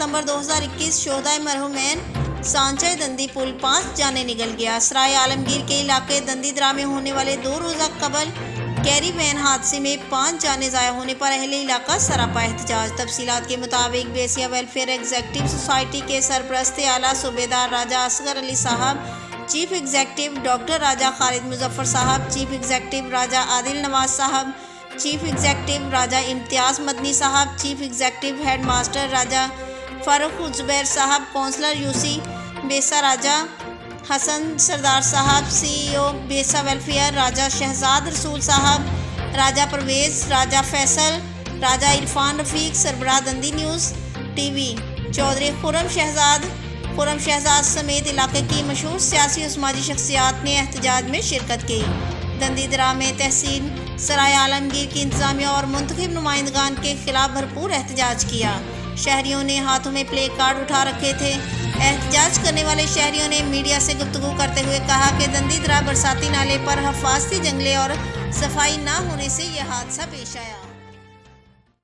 सितंबर 2021 शोहदाए मरहूमैन सांचा दंदी पुल 5 जाने निगल गया। सराय आलमगीर के इलाके दंदीदरा में होने वाले 2 रोज़ा कबल कैरी वैन हादसे में 5 जाने ज़ाया होने पर अहले इलाका सरापा एहतजाज। तफसीलात के मुताबिक बेसिया वेलफेयर एग्जीक्यूटिव सोसाइटी के सरपरस्त आला सूबेदार राजा असगर अली साहब, चीफ एग्जीक्यूटिव डॉक्टर राजा खालिद मुजफ्फर साहब, चीफ एग्जीक्यूटिव राजा आदिल नवाज साहब, चीफ एग्जीक्यूटिव राजा इम्तियाज़ मदनी साहब, चीफ एग्जीक्यूटिव हेड मास्टर राजा फ़ारूक ज़ुबैर साहब, काउंसलर यूसी बेसा राजा हसन सरदार साहब, CEO बेसा वेलफेयर राजा शहजाद रसूल साहब, राजा परवेज़, राजा फैसल, राजा इरफान रफ़ीक, सरबराह दंदी न्यूज़ TV, चौधरी खुर्रम शहजाद समेत इलाके की मशहूर सियासी और समाजी शख्सियात ने एहतजाज में शिरकत की। दंदीदरा में तहसील सराय आलमगीर की इंतज़ामिया और मुंतखब नुमाइंदगान के खिलाफ भरपूर एहतजाज किया। शहरियों ने हाथों में प्ले कार्ड उठा रखे थे। एहतजाज करने वाले शहरियों ने मीडिया से गुफ्तगू करते हुए कहा कि दंदीदरा बरसाती नाले पर हफाजती जंगले और सफाई ना होने से यह हादसा पेश आया।